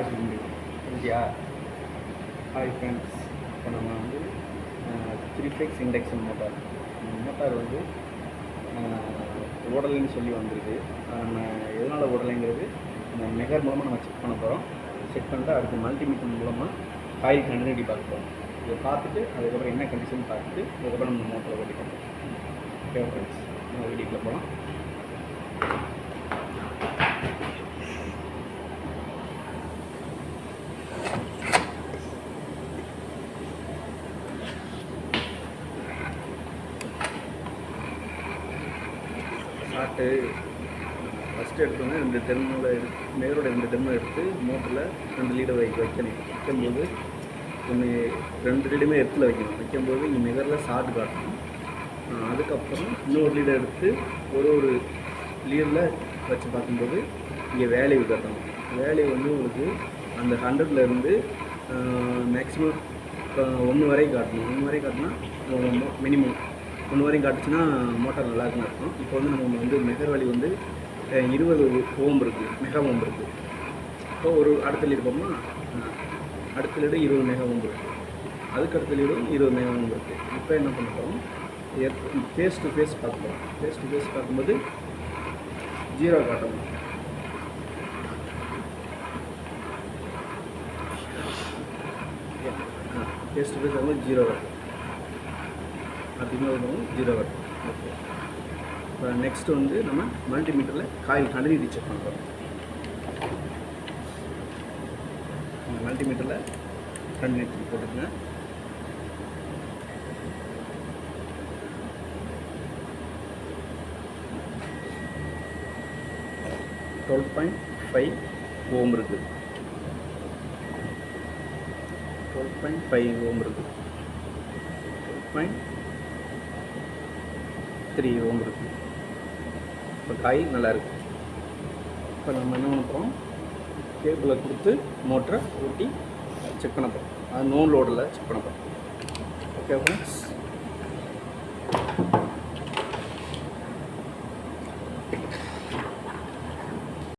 Voice இல்லையா? Hi friends, இப்போ நம்ம வந்து 3 ஃபேஸ் இண்டக்ஷன் மோட்டார் வந்து ஓடலைன்னு சொல்லி வந்திருக்கு. நம்ம எதனால் ஓடலைங்கிறது இந்த மெகர் மூலமாக நம்ம செக் பண்ண போகிறோம். செக் பண்ணிட்டு அடுத்து மல்டிமீட்டர் மூலமாக காயில் கண்டினியூட்டி பார்க்க போகிறோம். இதை பார்த்துட்டு அதுக்கப்புறம் என்ன கண்டிஷன் பார்த்துட்டு அதுக்கப்புறம் நம்ம மோட்டரை ஓட்டிக்கணும். ஓகே ஃப்ரெண்ட்ஸ், நம்ம வீடியோக்குள்ளே போகலாம். ஸ்டார்ட்டு ஃபஸ்ட்டு எடுத்தோன்னே 2 டெர்மினலை மேலோட 2 டெர்மினல் எடுத்து மோட்டரில் 2 லீடர் வைக்கணும். வைக்கும்போது 2 லீடுமே எர்த்தில் வைக்கும்போது இங்கே மெகரில் ஷார்ட் காட்டணும். அதுக்கப்புறம் இன்னொரு லீடர் எடுத்து ஒரு லீடரில் வச்சு பார்க்கும்போது இங்கே வேல்யூ காட்டணும். வேல்யூ வந்து உங்களுக்கு அந்த 100லேருந்து மேக்ஸிமம் 1 வரைக்கும் காட்டணும். 1 வரைக்கும் காட்டினா மினிமம் 1 வரைக்கும் காட்டுச்சுன்னா மோட்டார் நல்லாயிருக்குன்னு இருக்கும். இப்போ வந்து நம்ம வந்து மெகர் வேல்யூ வந்து 20 ஓம் இருக்குது, மெகா ஓம் இருக்குது. இப்போ ஒரு அடுத்த லீடு போகணும்னா அடுத்த லீடு 20 மெகா ஓம் இருக்குது, அதுக்கு அடுத்த லீடும் 20 மெகா ஓம் இருக்குது. இப்போ என்ன பண்ண போகிறோம், ஃபேஸ் டு ஃபேஸ் பார்க்க போகிறோம். ஃபேஸ் டு ஃபேஸ் பார்க்கும்போது 0 காட்டணும். ஃபேஸ் டு ஃபேஸ் ஆகும்போது 0 காட்டும், அப்படிங்கிற 0 காட்டும். ஓகே, இப்போ நெக்ஸ்ட்டு வந்து நம்ம மல்டிமீட்டரில் காயில் கண்டினியூட்டி செக் பண்ண போகிறோம். மல்டிமீட்டரில் கண்டினியூட்டி போட்டுக்கங்க. $12.5 ஓம் இருக்குது, 12.5 ஓம் இருக்குது, 12.3 ஓம் இருக்குது. இப்போ காயில் நல்லாயிருக்கு. இப்போ நம்ம என்ன பண்ண போகிறோம், கேபிளை கொடுத்து மோட்டரை ஓட்டி செக் பண்ண போகிறோம். அது நோ லோடில் செக் பண்ண போகிறோம். Okay friends.